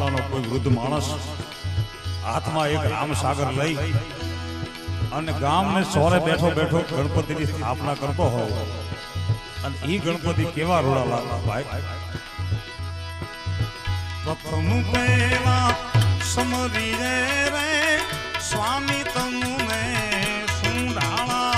ગામડાનો કોઈ વૃદ્ધ માણસ હાથમાં એક રામસાગર લઈ અને ગામને સોરે બેઠો બેઠો ગણપતિની સ્થાપના કરતો હોય અને ઈ ગણપતિ કેવા રોડા લાગતા ભાઈ પ્રથમ પહેલા સમરી રે સ્વામી તમને સુંડાળા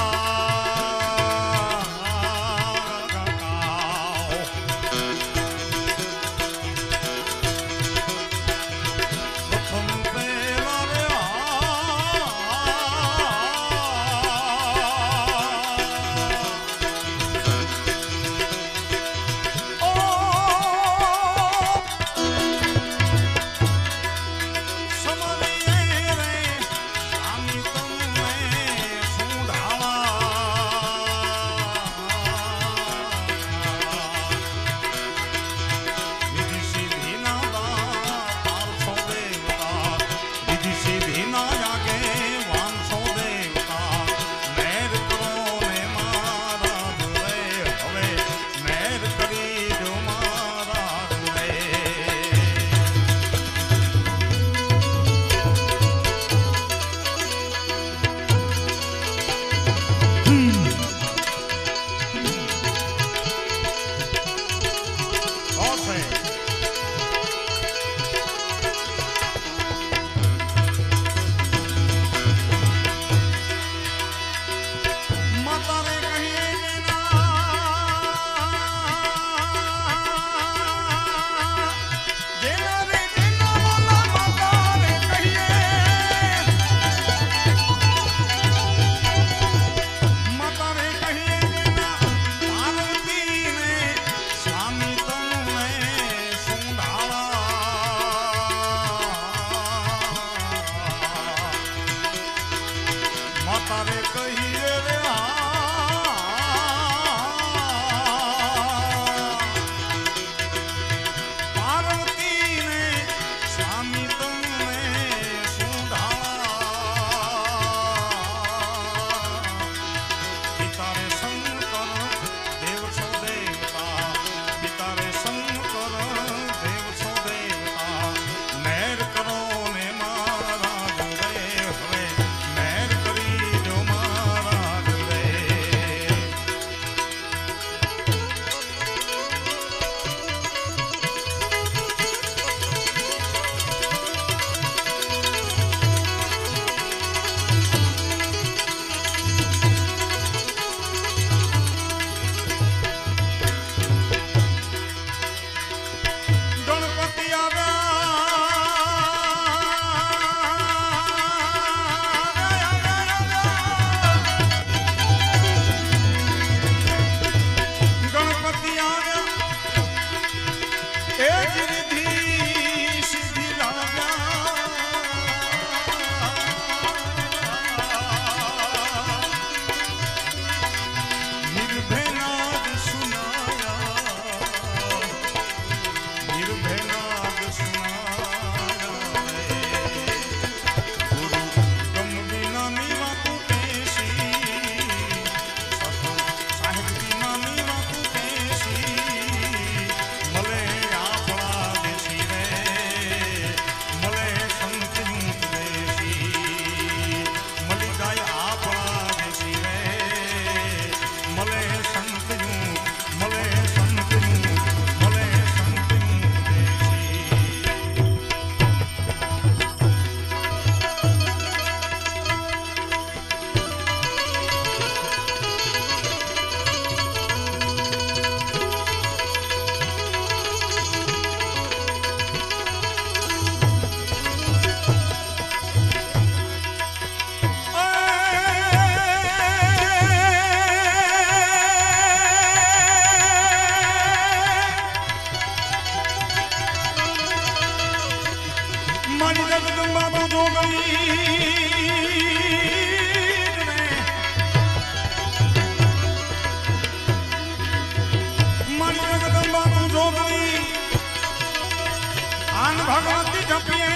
भगवती जपिए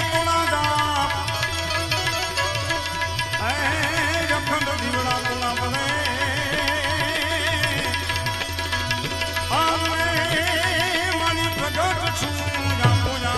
तोड़ा जा जखंड दीवड़ा तोला बने मणि प्रगट छू या पूजा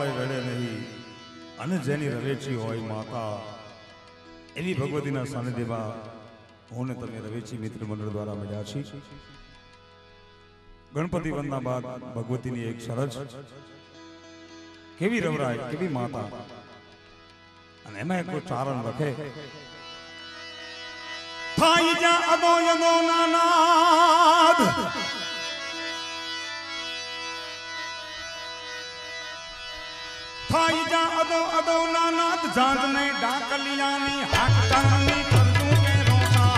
વાળે રડે નહીં અને જેની રવેચી હોય માતા એવી ભગવતીના સાનિધ્યમાં હું ને તમે રવેચી મિત્ર મંડળ દ્વારા મળ્યા છીએ. ગણપતિ વંદના બાદ ભગવતીની એક સરસ કેવી રવરાય કેવી માતા અને એમાં એક ચારણ લખે થાય જા અદો યદો નાનાદ થાય જા અદો અદો નાનાદ જાંજને ડાકલિયાની હાક કરની કરતું કે રોસા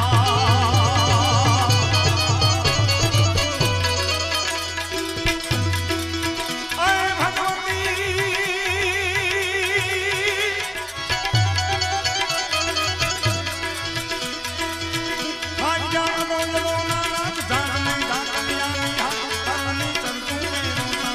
અય ભગવતી થાય જા અદો યદો નાનાદ જાંજને ડાકલિયાની હાક કરની કરતું કે રોસા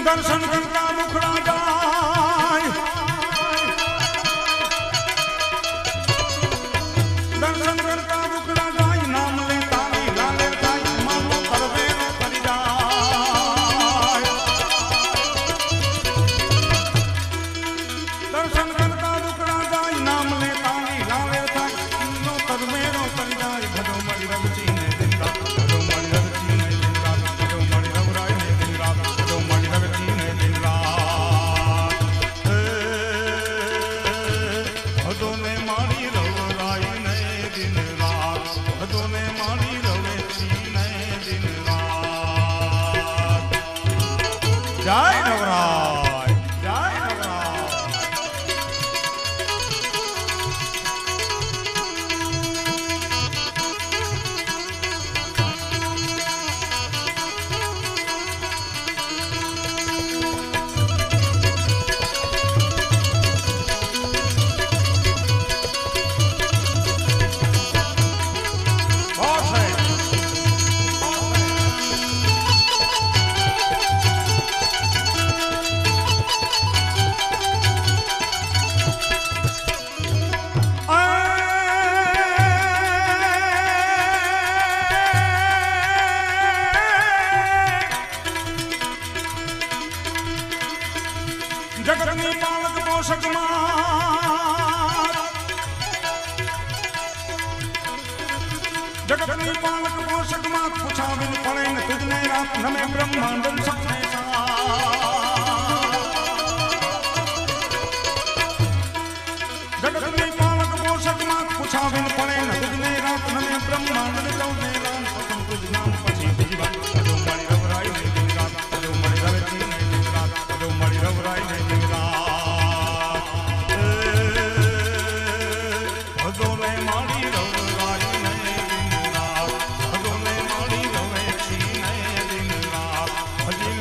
દર્શન કરતા મુખડા જાય દર્શન કરતા મુખડા જાય નામ લે તારી લાલે થાય માનો પરવેરો કરી જાય દર્શન કરતા મુખડા જાય નામ લે તારી લાલે થાય માનો પરવેરો કરી જાય ભજો મળી રમતી ને દિન રાત ભજો મળી રમતી ને દિન રાત ભજો મળી રવરાય ને દિન રાત ભજો મળી રમતી ને દિન રાત ભજોને મારી રવરાય ને દિન રાત ભજોને મારી રવેચી ને દિન રાત જય નવરાય જય નવરાય. જગતની પાલક પોષક માં જગતની પાલક પોષક માં પૂછાવીન પડે ને તુજને રાત નમે બ્રહ્માંડ સપને જગતની પાલક પોષક માં પૂછાવીન પડે ને તુજને રાત નમે બ્રહ્માંડ સૌને રામ પસંદ તુજ નામ પછી જીવન ભજો મળી રવરાય ને દિન રાત ભજો મળી રવેચી ને દિન રાત ભજો મળી રવરાય ને દિન રાત ભજોને મારી રવરાય ને દિન રાત ભજોને મારી રવેચી ને દિન રાત ભજી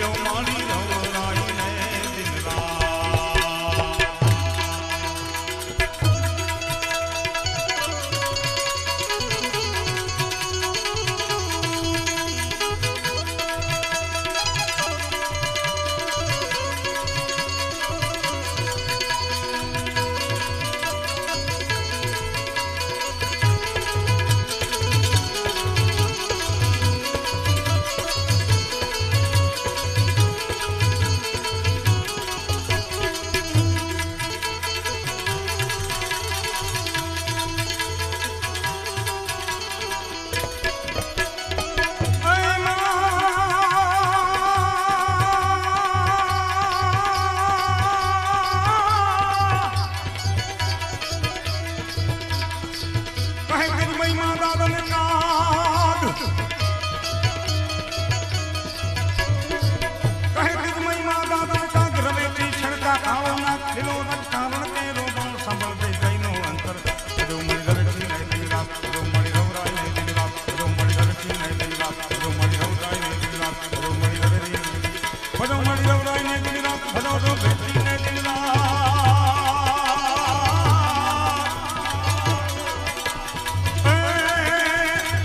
ભજો મળી રવરાય ને દિન રાત ભજો તો ભેટી ને દિન રાત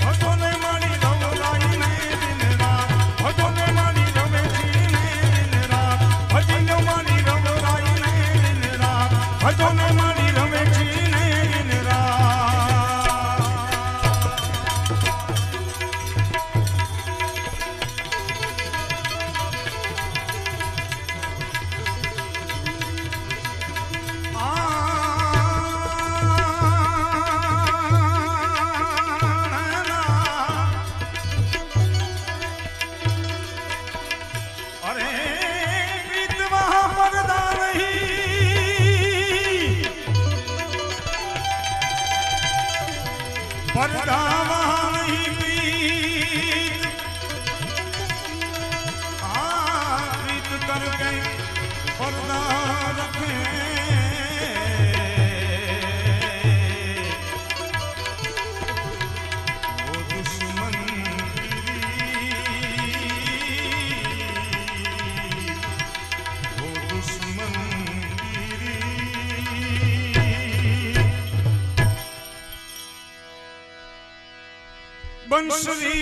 ભજો ને મારી રવરાય ને દિન રાત ભજો ને મારી રવેચી ને દિન રાત ભજી ને મારી રવરાય ને દિન રાત ભજો ને મારી રવેચી ને દિન રાત અરે વિધવા પરદા નહીં પરદામાં નહીં પ્રીત પ્રીત કર ગઈ પરદા રખે वो दुश्मन वो दुश्मन बंसुरी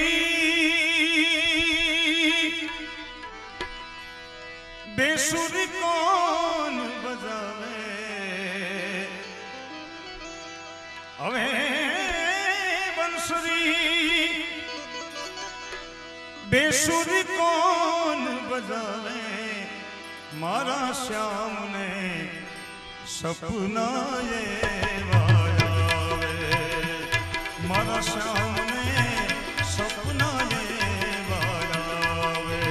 बेसुरी कौन बजावे હવે બંસુરી બેસુરી કોણ બજાવે મારા શ્યામને સપના એવા આવે મારા શ્યામને સપના એવા આવે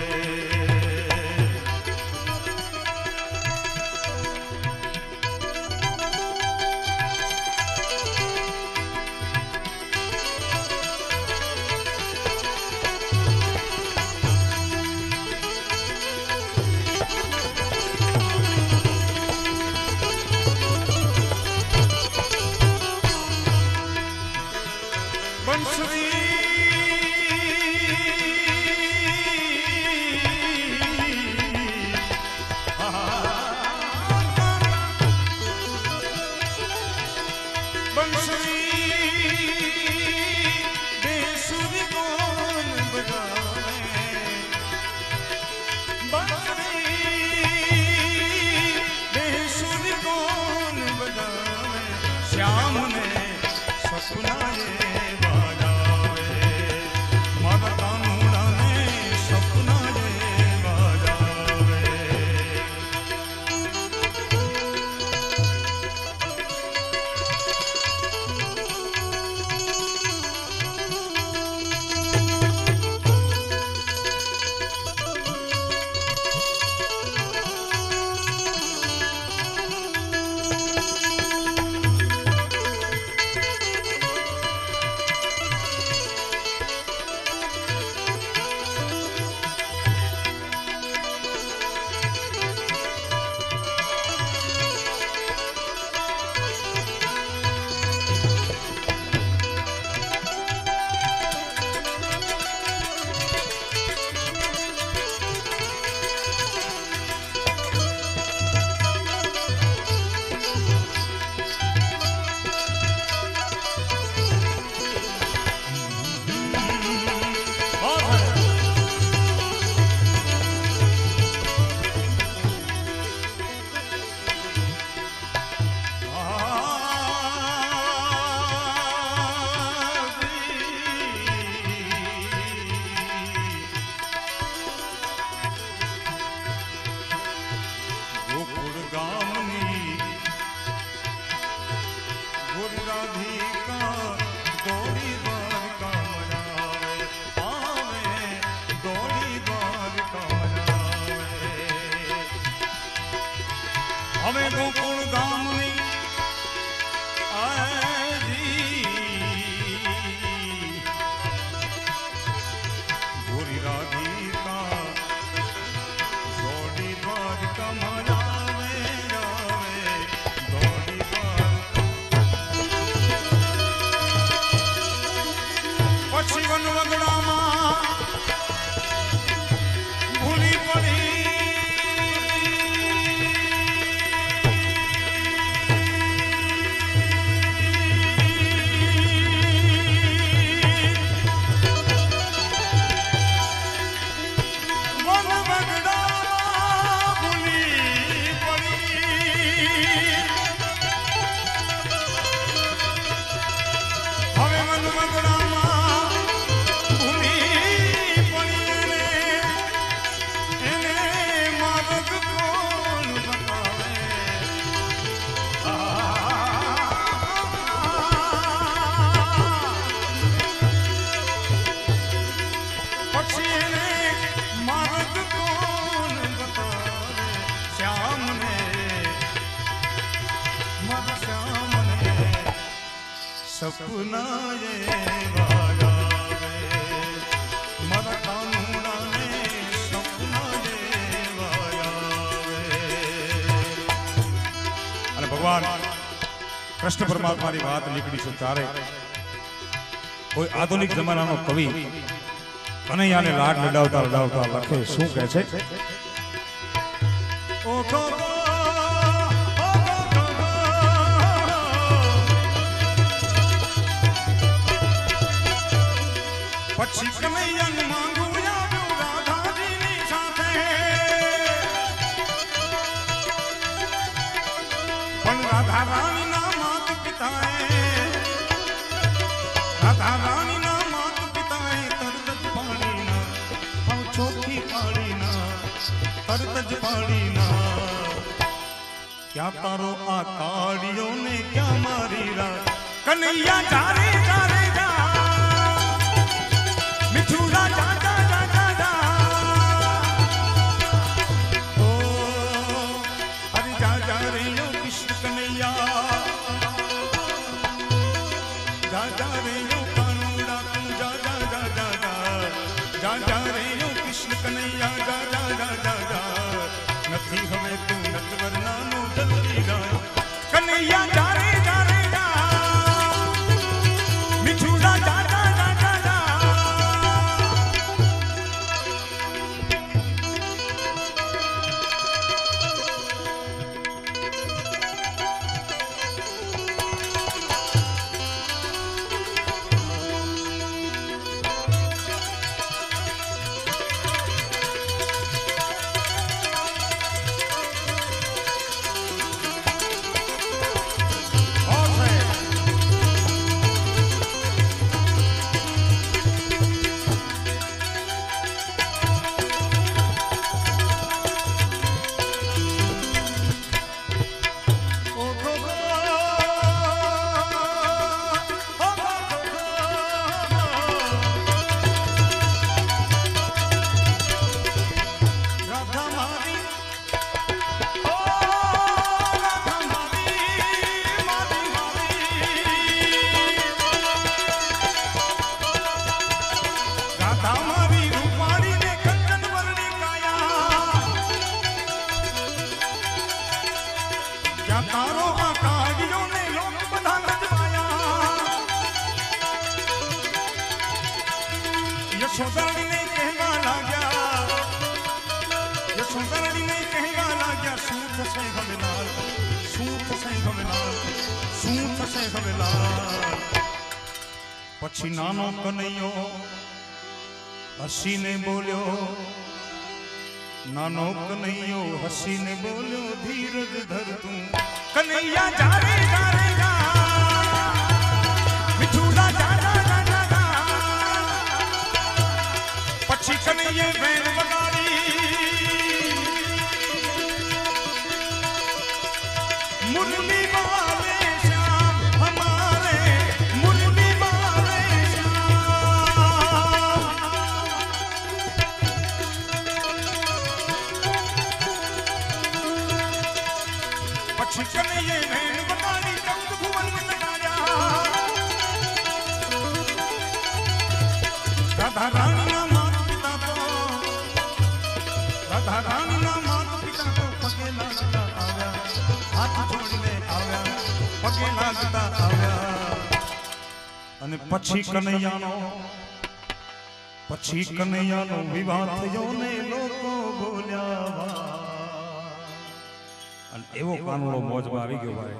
હવે ગોકુળ ગામની ગોરી રાધિકા દોડી દ્વારકા મરાવે રાવે દોડી પછી વનવગડામાં ભૂલી પડી સપના એવા આવે મારા કાનુડાને સપના એવા આવે. અને ભગવાન કૃષ્ણ પરમાત્માની વાત નીકળી છે ત્યારે કોઈ આધુનિક જમાનાનો કવિ કનૈયાને લાડ લડાવતા લડાવતા લખે શું કહે છે? ઓ ગો પછી કનૈયાને માંગુ આવ્યો રાધાજીની સાથે પણ રાધા રાણીના માત પિતાએ રાધા રાણીના માત પિતાએ તરત જ પાણીના હવે ચોખ્ખી પાણીના તરત જ પાણીના ક્યાં તારો આ કાળિયો ને ક્યાં મારી રાત કનૈયા જારે જારે જા મિઠુડા જા જા જા જા જા ઓ અરે જા જા રે યો કૃષ્ણ કનૈયા જા જા રે યો કાનુડા તું જા જા જા જા જા જા જા રે યો કૃષ્ણ કનૈયા જા જા જા જા જા નથી હવે તું નટવરનાનો જલ્દી જા કનૈયા જા રે જા રે જા મિઠુડા જા જા જા જા જા યશોદરાણીને કહેવા લાગ્યા યશોદરાણીને કહેવા લાગ્યા શું થશે હવે લાલ શું થશે હવે લાલ શું થશે હવે લાલ પછી નાનો કનૈયો હસીને બોલ્યો નાનો કનૈયો હસીને બોલ્યો ધીરજ ધર તું કનૈયા જા રે જા રે જા મિઠુડા જા જા જા જા જા પછી કનૈયે વેણ વગાડી મુરલી વાલે શ્યામ હમારે મુરલી વાલે શ્યામ પછી કનૈયે વેણ વગાડી ચૌદ ભુવન લગાડ્યા રાધા રાણીના માત પિતા તો રાધા રાણીના માત પિતા તો પગે લાગતા આવ્યા હાથ જોડીને આવ્યા પગે લાગતા આવ્યા અને પછી કનૈયાનો વિવાહ થયો ને લોકો બોલ્યા અને એવો કાનુડો મોજમાં આવી ગયો ભાઈ.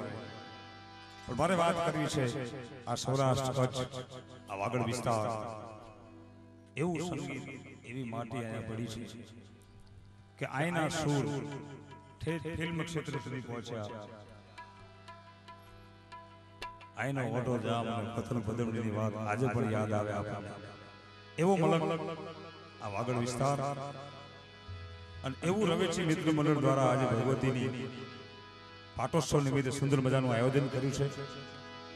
પણ મારે વાત કરવી છે આ સૌરાષ્ટ્ર કચ્છ આ વાગડ વિસ્તાર એવું સંગીત એવી માટી અહીંયા પડી છે કે આયના સૂર ફિલ્મ ક્ષેત્ર સુધી પહોંચ્યા. આયનો ઓટો જામ અને કથન પદમણીની વાત આજે પણ યાદ આવે આપણને. એવો મલક આ વાગડ વિસ્તાર અને એવું રવેચી મિત્ર મંડળ દ્વારા આજે ભગવતીની પાટોત્સવ નિમિત્તે સુંદર મજાનું આયોજન કર્યું છે.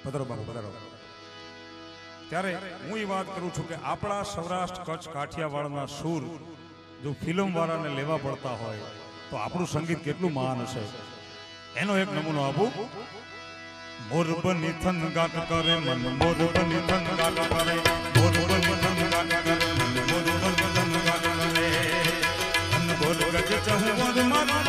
પધારો બાપુ પધારો. ત્યારે હું એ વાત કરું છું કે આપણા સૌરાષ્ટ્ર કચ્છ કાઠિયાવાડના સૂર જો ફિલ્મ વાળાને લેવા પડતા હોય તો આપણું સંગીત કેટલું મહાન હશે એનો એક નમૂનો આપું. મોર બની થન ગાટ કરે મન મોર બની થન ગાટ કરે મોર બની થન ગાટ કરે મન મોર બની થન ગાટ કરે અન બોલ ગજ ચહુ મોર મન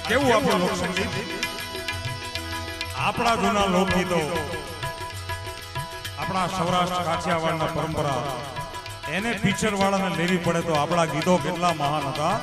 કેવું આપણું લોકસંગીત આપણા જૂના લોકગીતો આપણા સૌરાષ્ટ્ર કાઠિયાવાડના પરંપરા એને ફીચર વાળાને લેવી પડે તો આપણા ગીતો કેટલા મહાન હતા.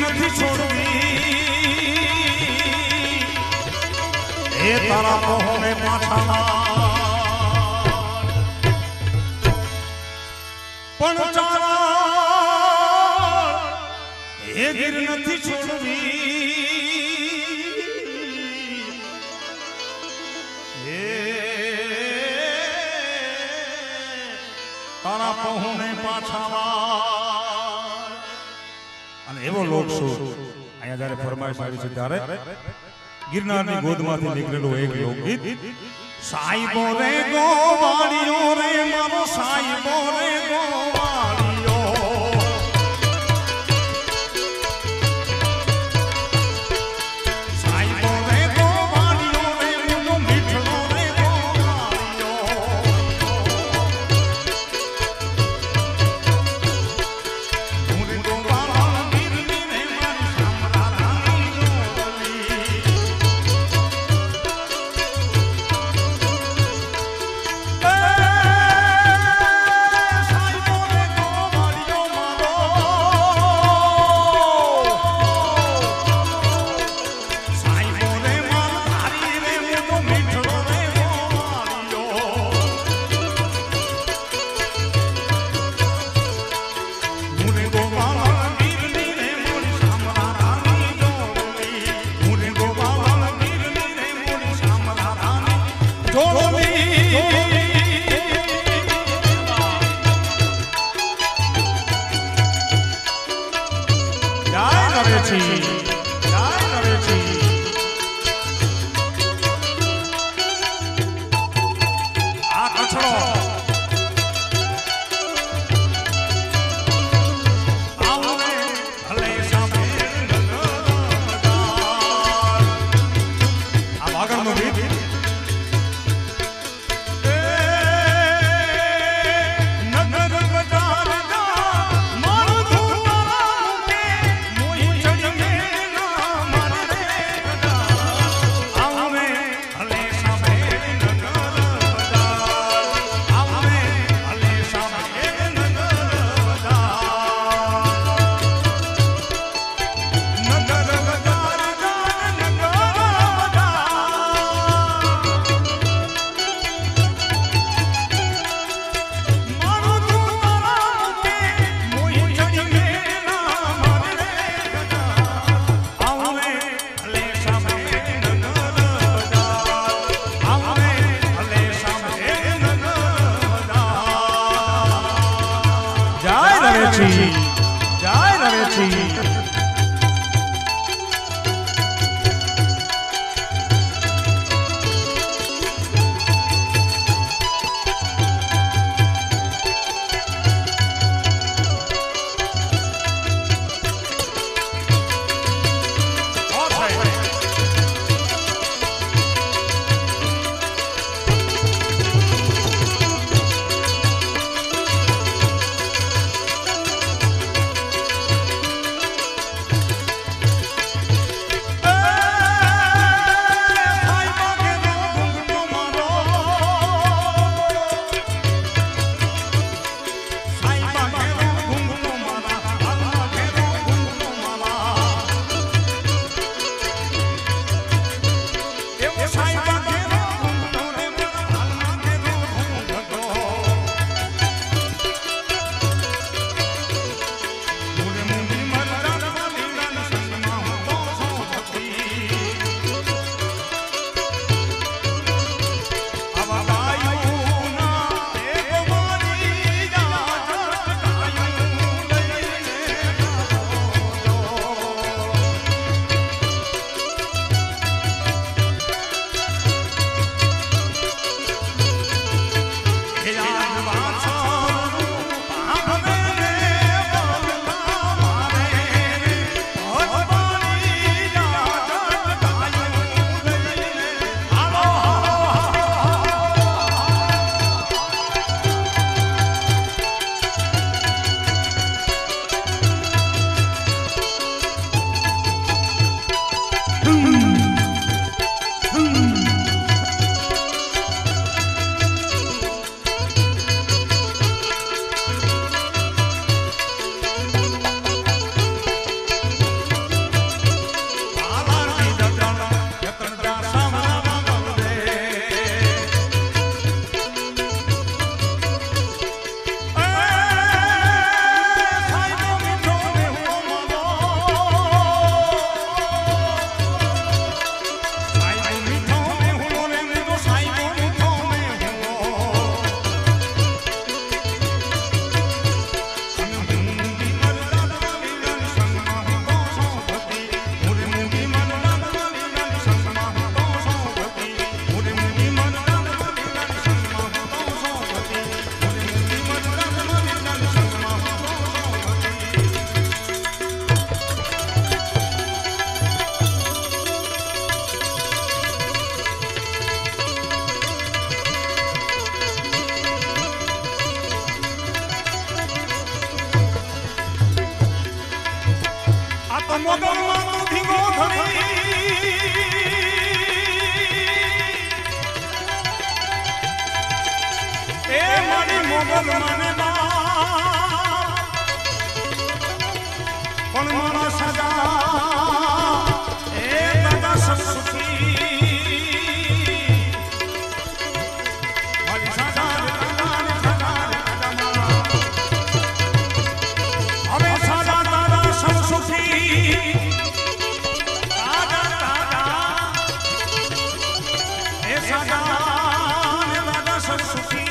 નથી છોડવી એ તારા મોહને પાછા પણ ચાલ એ ગીર નથી છોડવી એ તારા પહોને પાછા અને એવો લોક શું અહીંયા જ્યારે ફરમાઈશ આવી છે ત્યારે ગિરનારની ગોદમાંથી નીકળેલું એક લોકગીત સાઈબો રે ગોવાળીઓ રે મારો સાઈબો રે ગોવાળીઓ સાઈબો રે ગોવાળીઓ રે મુનો મીઠડો રે ગોવાળીઓ મુરે ગોવાળા ગીરની રે મારી સામરાની જોલી આ તો મોગલમાં તું ધીંગો ધણી એ મારી મોગલ મને પણ મારા સજા એ દાદા સસુખી મારી સજા હવે સજા દાદા સસુખી દાદા એ સજા દાદા સસુખી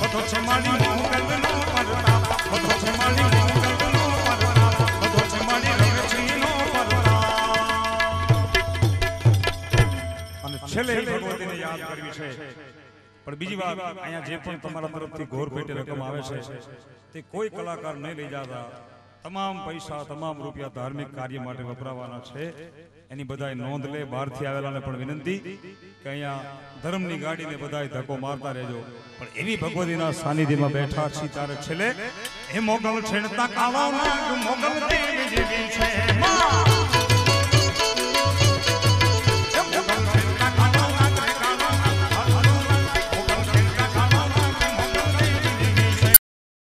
બધો છે મારી મોગલનો પરતાપ બધો છે મારી મોગલનો પરતાપ બધો છે મારી રવજીનો પરતાપ અને છેલ્લે ભગવતીને યાદ કરવી છે પણ બીજી વાત અહીંયા જે પણ તમારા તરફથી ઘોર પેટે રકમ આવે છે તે કોઈ કલાકાર નહીં લઈ જતા તમામ પૈસા તમામ રૂપિયા ધાર્મિક કાર્ય માટે વપરાવાના છે એની બધાય નોંધ લે બહારથી આવેલાને પણ વિનંતી કે અહીંયા ધર્મની ગાડીને બધાય ધક્કો મારતા રહેજો પણ એવી ભગવતીના સાનિધ્યમાં બેઠા છીએ ત્યારે છેલ્લે એ મોગલ છેડતા કાળો નાગ મોગલ દેવ જેવી છે